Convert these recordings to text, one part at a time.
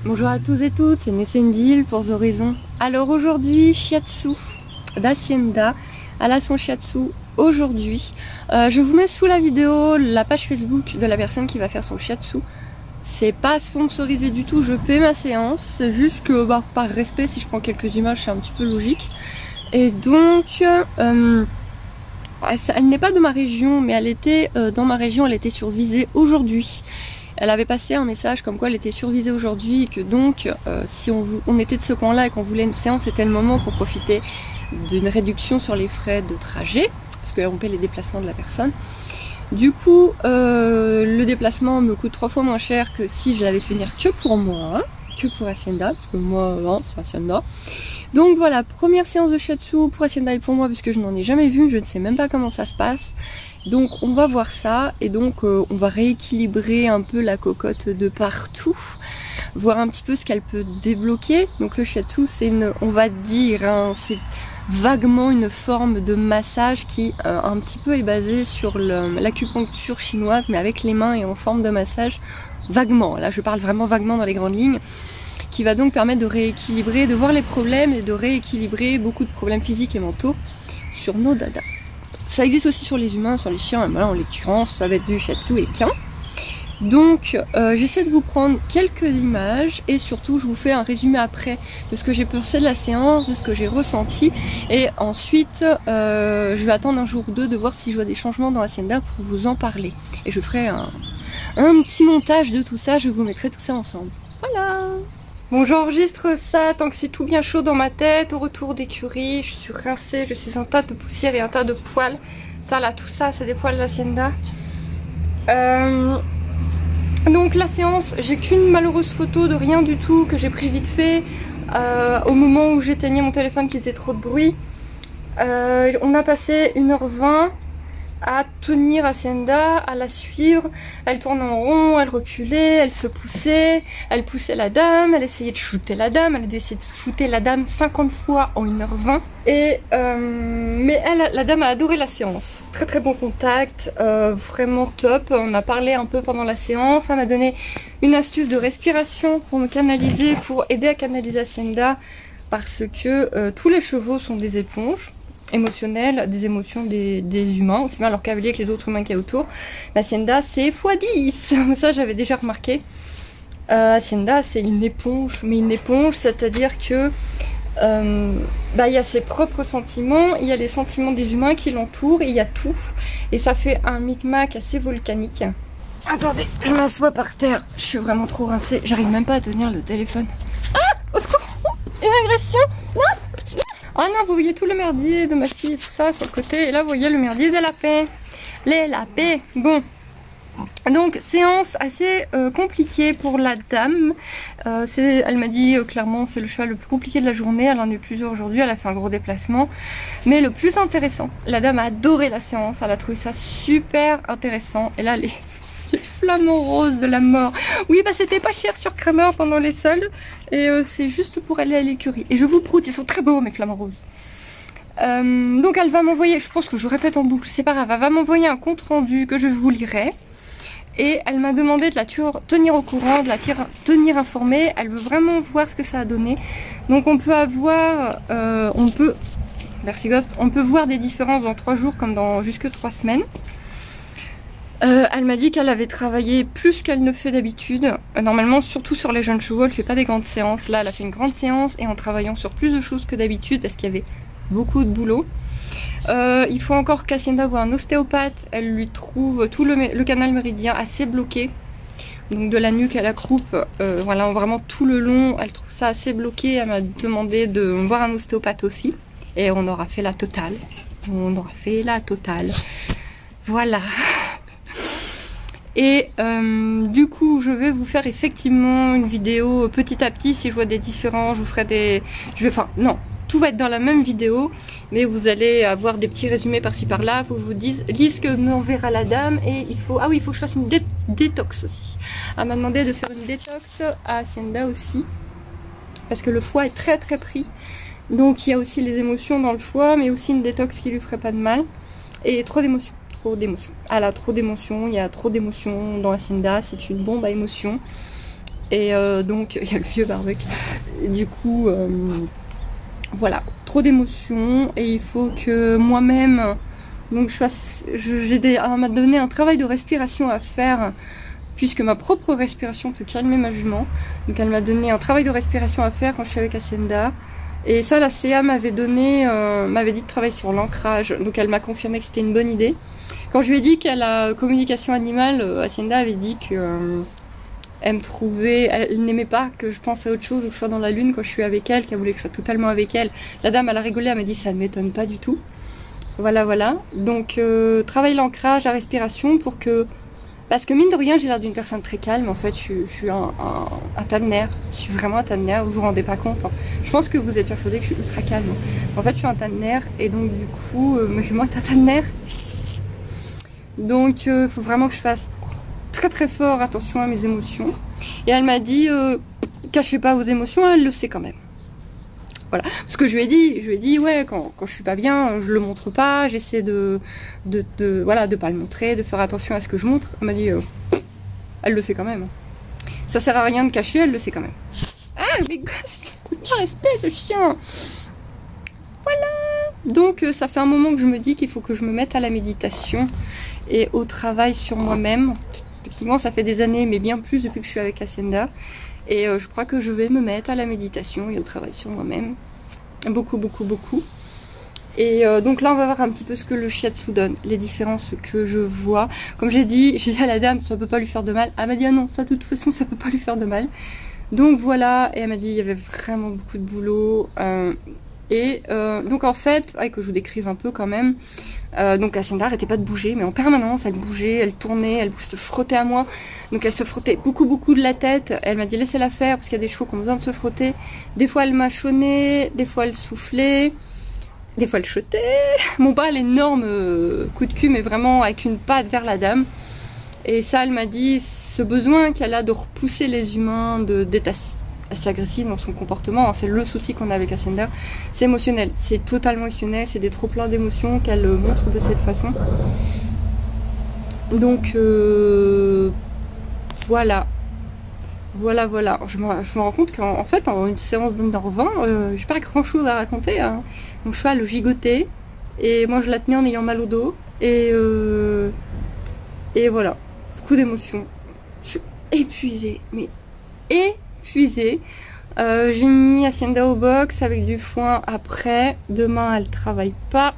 Bonjour à tous et toutes, c'est Nessendil pour The Horizon. Alors aujourd'hui, shiatsu d'Hacienda. Elle a son shiatsu aujourd'hui. Je vous mets sous la vidéo la page Facebook de la personne qui va faire son shiatsu. C'est pas sponsorisé du tout, je paie ma séance. C'est juste que par respect, si je prends quelques images, c'est un petit peu logique. Et donc, elle n'est pas de ma région, mais elle était dans ma région, elle était survisée aujourd'hui. Elle avait passé un message comme quoi elle était survisée aujourd'hui et que donc si on était de ce coin-là et qu'on voulait une séance, c'était le moment pour profiter d'une réduction sur les frais de trajet, parce qu'on paie les déplacements de la personne. Du coup, le déplacement me coûte 3 fois moins cher que si je l'avais fait venir que pour moi, que pour Hacienda, parce que moi, c'est Hacienda. Donc voilà, première séance de shiatsu pour Hacienda et pour moi, puisque je n'en ai jamais vu, je ne sais même pas comment ça se passe. Donc on va voir ça, et donc on va rééquilibrer un peu la cocotte de partout, voir un petit peu ce qu'elle peut débloquer. Donc le shiatsu, c'est on va dire, c'est vaguement une forme de massage qui un petit peu est basée sur l'acupuncture chinoise, mais avec les mains et en forme de massage, vaguement. Là je parle vraiment vaguement dans les grandes lignes, qui va donc permettre de rééquilibrer, de voir les problèmes et de rééquilibrer beaucoup de problèmes physiques et mentaux sur nos dadas. Ça existe aussi sur les humains, sur les chiens, et voilà, en l'occurrence ça va être du shiatsu équin. Donc j'essaie de vous prendre quelques images et surtout je vous fais un résumé après de ce que j'ai pensé de la séance, de ce que j'ai ressenti, et ensuite je vais attendre un jour ou deux de voir si je vois des changements dans Hacienda pour vous en parler. Et je ferai un petit montage de tout ça, je vous mettrai tout ça ensemble. Voilà. Bon, j'enregistre ça tant que c'est tout bien chaud dans ma tête, au retour d'écurie, je suis rincée, je suis un tas de poussière et un tas de poils. Ça là, tout ça, c'est des poils d'Hacienda. Donc la séance, j'ai qu'une malheureuse photo de rien du tout que j'ai pris vite fait au moment où j'éteignais mon téléphone qui faisait trop de bruit. On a passé 1h20 à tenir Hacienda, à la suivre. Elle tournait en rond, elle reculait, elle se poussait, elle poussait la dame, elle essayait de shooter la dame, elle a dû essayer de shooter la dame 50 fois en 1h20. Et mais la dame a adoré la séance. Très très bon contact, vraiment top. On a parlé un peu pendant la séance, elle m'a donné une astuce de respiration pour me canaliser, pour aider à canaliser Hacienda, parce que tous les chevaux sont des éponges émotionnelles, des émotions des humains, aussi bien leur cavalier que les autres humains qu'il y a autour. Hacienda c'est x10, ça j'avais déjà remarqué. Hacienda c'est une éponge, mais une éponge, c'est-à-dire que il y a ses propres sentiments, il y a les sentiments des humains qui l'entourent, et il y a tout, et ça fait un micmac assez volcanique. Attendez, je m'assois par terre, je suis vraiment trop rincée, j'arrive même pas à tenir le téléphone. Ah, au secours, une agression, non. Ah non, vous voyez tout le merdier de ma fille et tout ça sur le côté. Et là, vous voyez le merdier des lapins. Les lapins. Bon. Donc, séance assez compliquée pour la dame. Elle m'a dit clairement, c'est le cheval le plus compliqué de la journée. Elle en a eu plusieurs aujourd'hui. Elle a fait un gros déplacement. Mais le plus intéressant, la dame a adoré la séance. Elle a trouvé ça super intéressant. Et là, les flamants roses de la mort. Oui, c'était pas cher sur Kramer pendant les soldes. Et c'est juste pour aller à l'écurie. Et je vous proute, ils sont très beaux mes flamants roses. Donc elle va m'envoyer, je pense que je répète en boucle, c'est pas grave, elle va m'envoyer un compte rendu que je vous lirai. Et elle m'a demandé de la tenir au courant, de la tenir informée. Elle veut vraiment voir ce que ça a donné. Donc on peut avoir, merci Ghost, on peut voir des différences dans 3 jours comme dans jusque 3 semaines. Elle m'a dit qu'elle avait travaillé plus qu'elle ne fait d'habitude. Normalement, surtout sur les jeunes chevaux, elle fait pas des grandes séances. Là, elle a fait une grande séance et en travaillant sur plus de choses que d'habitude parce qu'il y avait beaucoup de boulot. Il faut encore qu'Hacienda voit un ostéopathe. Elle lui trouve tout le canal méridien assez bloqué. Donc de la nuque à la croupe, voilà, vraiment tout le long, elle trouve ça assez bloqué. Elle m'a demandé de voir un ostéopathe aussi. Et on aura fait la totale. Voilà. Et du coup je vais vous faire effectivement une vidéo petit à petit. Si je vois des différences, je vous ferai tout va être dans la même vidéo, mais vous allez avoir des petits résumés par-ci par-là. Faut que je vous dise ce que m'enverra la dame. Et il faut que je fasse une détox aussi. Elle m'a demandé de faire une détox à Hacienda aussi, parce que le foie est très très pris. Donc il y a aussi les émotions dans le foie, mais aussi une détox qui lui ferait pas de mal. Et trop d'émotions. Elle a trop d'émotions, il y a trop d'émotions dans Hacienda, c'est une bombe à émotions. Et donc, il y a le vieux barbecue. Du coup, voilà, trop d'émotions. Et il faut que moi-même, donc on m'a donné un travail de respiration à faire, puisque ma propre respiration peut calmer ma jument. Donc elle m'a donné un travail de respiration à faire quand je suis avec Hacienda. Et ça, la CA m'avait dit de travailler sur l'ancrage. Donc elle m'a confirmé que c'était une bonne idée. Quand je lui ai dit qu'à la communication animale, Hacienda avait dit que elle me trouvait, elle n'aimait pas que je pense à autre chose ou que je sois dans la lune quand je suis avec elle, qu'elle voulait que je sois totalement avec elle. La dame, elle a rigolé, elle m'a dit ça ne m'étonne pas du tout. Voilà, voilà. Donc travailler l'ancrage, la respiration pour que... Parce que mine de rien, j'ai l'air d'une personne très calme. En fait, je suis un tas de nerfs. Je suis vraiment un tas de nerfs. Vous vous rendez pas compte. Hein. Je pense que vous êtes persuadé que je suis ultra calme. En fait, je suis un tas de nerfs. Et donc, du coup, je suis moins un tas de nerfs. Donc, il faut vraiment que je fasse très très fort attention à mes émotions. Et elle m'a dit, cachez pas vos émotions. Elle le sait quand même. Voilà, ce que je lui ai dit, ouais, quand je suis pas bien, je le montre pas, j'essaie voilà, de pas le montrer, de faire attention à ce que je montre. Elle m'a dit, elle le sait quand même. Ça sert à rien de cacher, elle le sait quand même. Ah, mais gosse, quel respect ce chien. Voilà. Donc ça fait un moment que je me dis qu'il faut que je me mette à la méditation et au travail sur moi-même. Effectivement, ça fait des années, mais bien plus depuis que je suis avec Hacienda. Et je crois que je vais me mettre à la méditation et au travail sur moi-même. Beaucoup, beaucoup, beaucoup. Et donc là, on va voir un petit peu ce que le shiatsu donne. Les différences que je vois. Comme j'ai dit à la dame, ça peut pas lui faire de mal. Elle m'a dit, ah non, ça de toute façon, ça peut pas lui faire de mal. Donc voilà, et elle m'a dit, il y avait vraiment beaucoup de boulot. Donc en fait, que je vous décrive un peu quand même. Donc Hacienda arrêtait pas de bouger, mais en permanence elle bougeait, elle tournait, elle se frottait à moi. Donc elle se frottait beaucoup de la tête. Elle m'a dit laissez-la faire parce qu'il y a des chevaux qui ont besoin de se frotter. Des fois elle mâchonnait, des fois elle soufflait, des fois elle chutait. Mon pas l'énorme coup de cul, mais vraiment avec une patte vers la dame. Et ça elle m'a dit ce besoin qu'elle a de repousser les humains, d'être assez agressive dans son comportement, c'est le souci qu'on a avec Hacienda, c'est émotionnel, c'est totalement émotionnel, c'est des trop pleins d'émotions qu'elle montre de cette façon. Donc voilà, je me rends compte qu'en fait en une séance d'1h20, j'ai pas grand chose à raconter, hein. Mon cheval gigotait et moi je la tenais en ayant mal au dos et voilà, beaucoup d'émotions, je suis épuisée, mais épuisée. J'ai mis Hacienda au box avec du foin après. Demain elle travaille pas.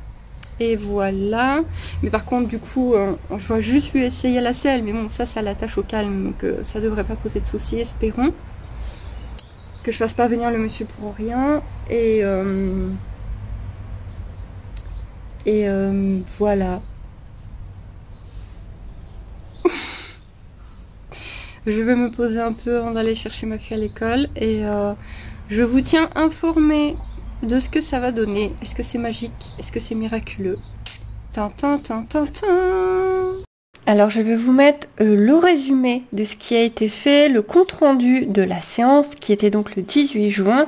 Et voilà. Mais par contre du coup je vais juste lui essayer la selle. Mais bon ça l'attache au calme. Donc ça devrait pas poser de soucis, espérons. Que je fasse pas venir le monsieur pour rien. Et voilà. Je vais me poser un peu avant d'aller chercher ma fille à l'école et je vous tiens informé de ce que ça va donner. Est-ce que c'est magique? Est-ce que c'est miraculeux? Tintin, tintin, tintin. Alors je vais vous mettre le résumé de ce qui a été fait, le compte rendu de la séance qui était donc le 18 juin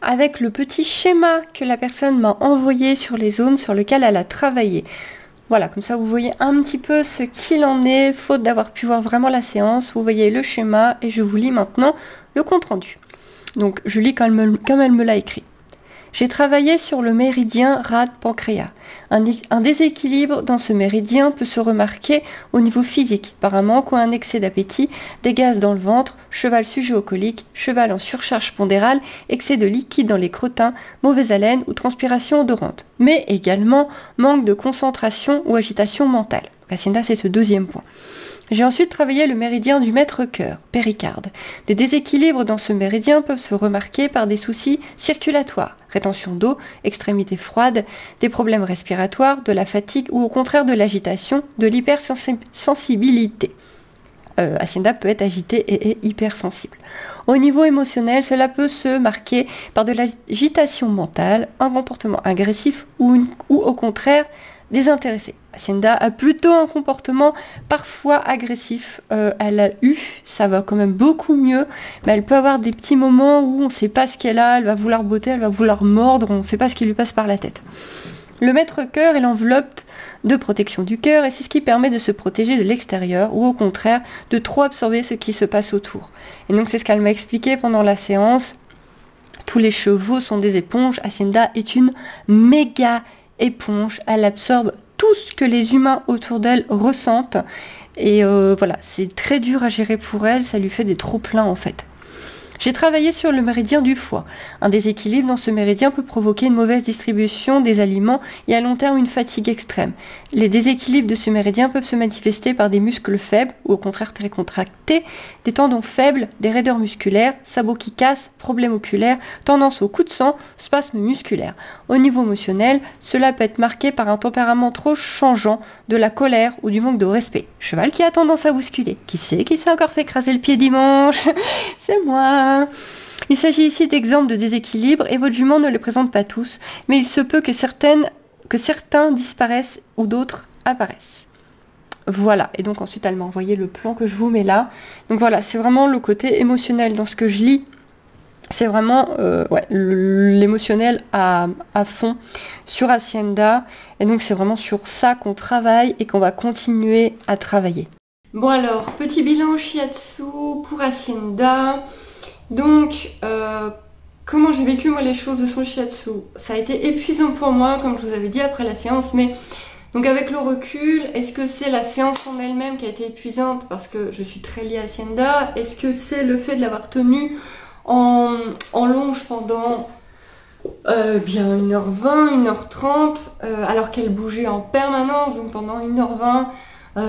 avec le petit schéma que la personne m'a envoyé sur les zones sur lesquelles elle a travaillé. Voilà, comme ça vous voyez un petit peu ce qu'il en est, faute d'avoir pu voir vraiment la séance. Vous voyez le schéma et je vous lis maintenant le compte rendu. Donc je lis comme elle me l'a écrit. J'ai travaillé sur le méridien rade-pancréas. Un déséquilibre dans ce méridien peut se remarquer au niveau physique, par un manque ou un excès d'appétit, des gaz dans le ventre, cheval sujet aux coliques, cheval en surcharge pondérale, excès de liquide dans les crottins, mauvaise haleine ou transpiration odorante, mais également manque de concentration ou agitation mentale. Hacienda, c'est ce deuxième point. J'ai ensuite travaillé le méridien du maître-cœur, péricarde. Des déséquilibres dans ce méridien peuvent se remarquer par des soucis circulatoires, rétention d'eau, extrémités froides, des problèmes respiratoires, de la fatigue ou au contraire de l'agitation, de l'hypersensibilité. Hacienda peut être agité et est hypersensible. Au niveau émotionnel, cela peut se marquer par de l'agitation mentale, un comportement agressif ou au contraire désintéressé. Hacienda a plutôt un comportement parfois agressif. Elle a eu, ça va quand même beaucoup mieux, mais elle peut avoir des petits moments où on ne sait pas ce qu'elle a, elle va vouloir botter, elle va vouloir mordre, on ne sait pas ce qui lui passe par la tête. Le maître-cœur est l'enveloppe de protection du cœur et c'est ce qui permet de se protéger de l'extérieur ou au contraire de trop absorber ce qui se passe autour. Et donc c'est ce qu'elle m'a expliqué pendant la séance. Tous les chevaux sont des éponges. Hacienda est une méga éponge. Elle absorbe tout ce que les humains autour d'elle ressentent. Et voilà, c'est très dur à gérer pour elle. Ça lui fait des trop-pleins en fait. J'ai travaillé sur le méridien du foie. Un déséquilibre dans ce méridien peut provoquer une mauvaise distribution des aliments et à long terme une fatigue extrême. Les déséquilibres de ce méridien peuvent se manifester par des muscles faibles ou au contraire très contractés, des tendons faibles, des raideurs musculaires, sabots qui cassent, problèmes oculaires, tendance au coup de sang, spasmes musculaires. Au niveau émotionnel, cela peut être marqué par un tempérament trop changeant, de la colère ou du manque de respect. Cheval qui a tendance à bousculer. Qui s'est encore fait écraser le pied dimanche? C'est moi. Il s'agit ici d'exemples de déséquilibre et votre jument ne les présente pas tous, mais il se peut que certains disparaissent ou d'autres apparaissent. Voilà, et donc ensuite elle m'a envoyé le plan que je vous mets là. Donc voilà, c'est vraiment le côté émotionnel dans ce que je lis. C'est vraiment l'émotionnel à fond sur Hacienda. Et donc c'est vraiment sur ça qu'on travaille et qu'on va continuer à travailler. Bon alors, petit bilan shiatsu pour Hacienda. Donc, comment j'ai vécu moi les choses de son shiatsu? Ça a été épuisant pour moi, comme je vous avais dit après la séance, mais donc avec le recul, est-ce que c'est la séance en elle-même qui a été épuisante parce que je suis très liée à Hacienda? Est-ce que c'est le fait de l'avoir tenue en longe pendant bien 1h20, 1h30, alors qu'elle bougeait en permanence, donc pendant 1h20,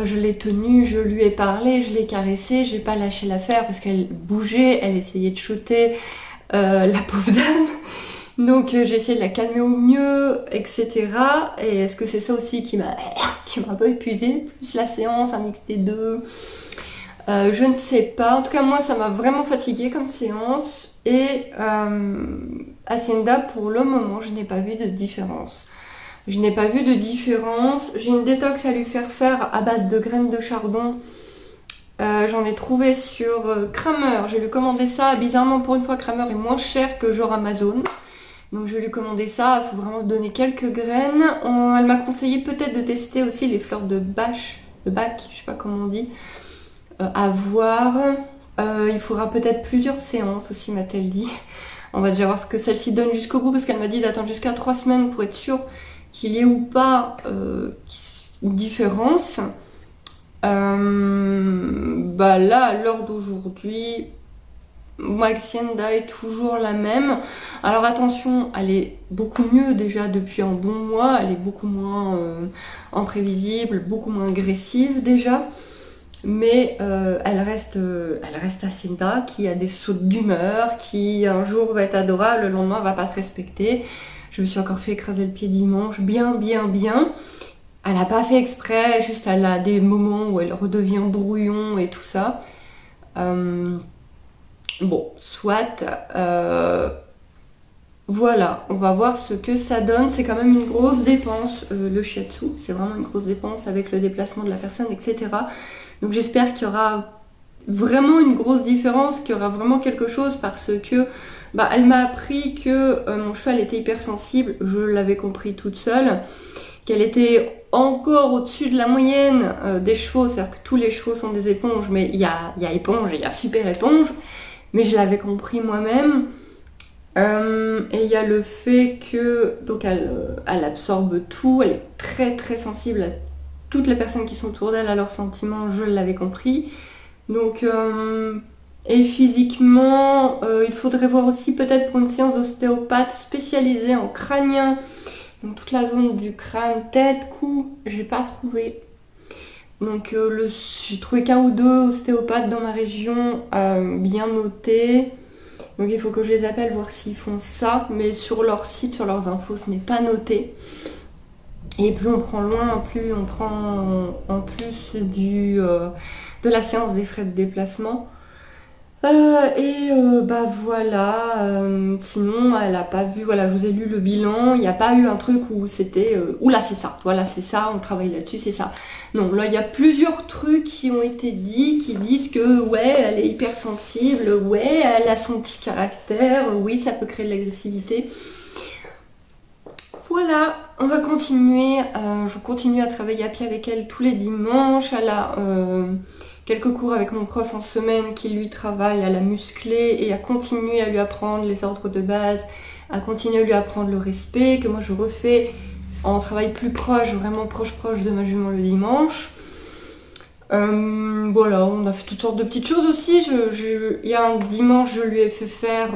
je l'ai tenue, je lui ai parlé, je l'ai caressée, j'ai pas lâché l'affaire parce qu'elle bougeait, elle essayait de shooter la pauvre dame. Donc j'ai essayé de la calmer au mieux, etc. Et est-ce que c'est ça aussi qui m'a un peu épuisée, plus la séance, un mix des deux? Je ne sais pas. En tout cas, moi, ça m'a vraiment fatiguée comme séance. Et Hacienda, pour le moment, je n'ai pas vu de différence. Je n'ai pas vu de différence. J'ai une détox à lui faire à base de graines de chardon. J'en ai trouvé sur Kramer. J'ai lui commandé ça. Bizarrement, pour une fois, Kramer est moins cher que genre Amazon. Donc je vais lui commander ça. Il faut vraiment donner quelques graines. Elle m'a conseillé peut-être de tester aussi les fleurs de Bach, je sais pas comment on dit. À voir. Il faudra peut-être plusieurs séances aussi, m'a-t-elle dit. On va déjà voir ce que celle-ci donne jusqu'au bout parce qu'elle m'a dit d'attendre jusqu'à 3 semaines pour être sûre qu'il y ait ou pas une différence. Là, à l'heure d'aujourd'hui, Hacienda est toujours la même. Alors attention, elle est beaucoup mieux déjà depuis un bon mois. Elle est beaucoup moins imprévisible, beaucoup moins agressive déjà. Mais elle reste Hacienda qui a des sautes d'humeur, qui un jour va être adorable, le lendemain va pas te respecter. Je me suis encore fait écraser le pied dimanche, bien. Elle n'a pas fait exprès, juste elle a des moments où elle redevient brouillon et tout ça. Bon, soit. Voilà, on va voir ce que ça donne. C'est quand même une grosse dépense, le shiatsu. C'est vraiment une grosse dépense avec le déplacement de la personne, etc. Donc j'espère qu'il y aura vraiment une grosse différence, qu'il y aura vraiment quelque chose parce que elle m'a appris que mon cheval était hypersensible. Je l'avais compris toute seule. Qu'elle était encore au-dessus de la moyenne des chevaux. C'est-à-dire que tous les chevaux sont des éponges, mais il y a éponge et il y a super éponge. Mais je l'avais compris moi-même. Et il y a le fait que donc elle absorbe tout, elle est très très sensible à toutes les personnes qui sont autour d'elle, à leurs sentiments, je l'avais compris. Donc et physiquement, il faudrait voir aussi peut-être pour une séance d'ostéopathe spécialisée en crânien, donc toute la zone du crâne, tête, cou, j'ai pas trouvé. Donc j'ai trouvé qu'un ou deux ostéopathes dans ma région bien notés. Donc il faut que je les appelle, voir s'ils font ça. Mais sur leur site, sur leurs infos, ce n'est pas noté. Et plus on prend loin, plus on prend en plus de la séance des frais de déplacement. Voilà. Sinon, elle n'a pas vu, voilà, je vous ai lu le bilan. Il n'y a pas eu un truc où c'était oula, c'est ça, voilà, c'est ça, on travaille là-dessus, c'est ça. Non, là, il y a plusieurs trucs qui ont été dits, qui disent que, ouais, elle est hypersensible, ouais, elle a son petit caractère, oui, ça peut créer de l'agressivité. Voilà, on va continuer. Je continue à travailler à pied avec elle tous les dimanches. Elle a quelques cours avec mon prof en semaine qui lui travaille à la muscler et à continuer à lui apprendre les ordres de base, à continuer à lui apprendre le respect, que moi je refais en travail plus proche, vraiment proche de ma jument le dimanche. Voilà, on a fait toutes sortes de petites choses aussi. Il y a un dimanche, je lui ai fait faire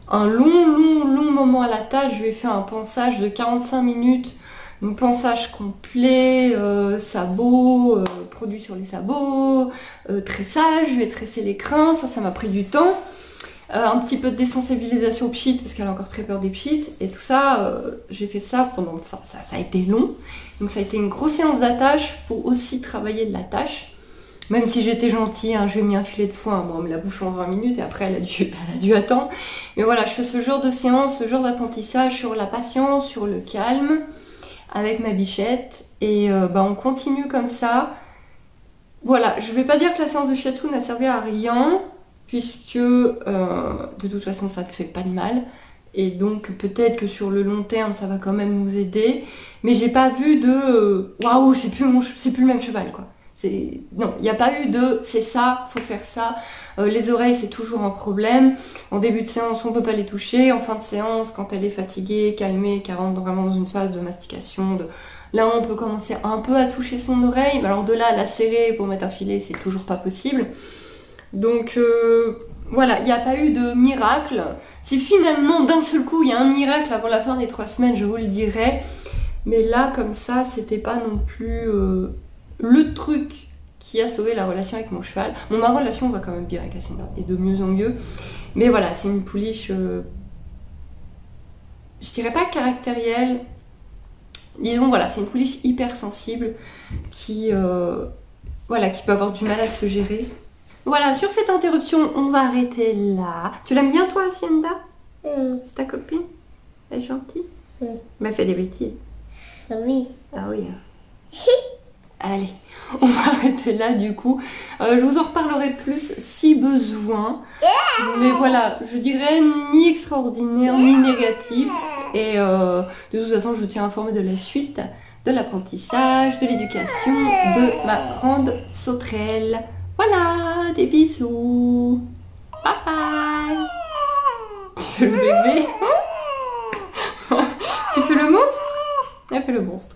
un long moment à la tâche. Je lui ai fait un pansage de 45 minutes. Donc pansage complet, sabots, produits sur les sabots, tressage, je vais tresser les crins, ça m'a pris du temps. Un petit peu de désensibilisation pchit parce qu'elle a encore très peur des pchits et tout ça, j'ai fait ça pendant, ça a été long, donc ça a été une grosse séance d'attache pour aussi travailler de la tâche, même si j'étais gentille, hein, je lui ai mis un filet de foin, bon, on me l'a bouffé en 20 minutes et après elle a dû attendre, mais voilà, je fais ce genre de séance, ce genre d'apprentissage sur la patience, sur le calme, avec ma bichette, et on continue comme ça. Voilà, je vais pas dire que la séance de shiatsu n'a servi à rien, puisque de toute façon ça ne fait pas de mal et donc peut-être que sur le long terme ça va quand même nous aider, mais j'ai pas vu de waouh, c'est plus le même cheval quoi. Non, il n'y a pas eu de c'est ça, faut faire ça. Les oreilles c'est toujours un problème. En début de séance on peut pas les toucher, en fin de séance quand elle est fatiguée, calmée, qu'elle rentre vraiment dans une phase de mastication, là on peut commencer un peu à toucher son oreille, mais alors de là à la serrer pour mettre un filet c'est toujours pas possible. Donc voilà, il n'y a pas eu de miracle. Si finalement d'un seul coup il y a un miracle avant la fin des 3 semaines, je vous le dirai. Mais là comme ça, c'était pas non plus le truc qui a sauvé la relation avec mon cheval. Bon, ma relation va quand même bien avec Cassandra et de mieux en mieux. Mais voilà, c'est une pouliche, je dirais pas caractérielle. Disons voilà, c'est une pouliche hyper sensible qui, qui peut avoir du mal à se gérer. Voilà, sur cette interruption, on va arrêter là. Tu l'aimes bien toi, Hacienda? C'est ta copine? Elle est gentille? Mais elle fait des bêtises. Oui. Ah oui. Allez, on va arrêter là du coup. Je vous en reparlerai plus si besoin. Mais voilà, je dirais ni extraordinaire, ni négatif. Et de toute façon, je vous tiens informé de la suite, de l'apprentissage, de l'éducation de ma grande sauterelle. Voilà, des bisous. Bye bye. Tu fais le bébé. Tu fais le monstre. Elle fait le monstre.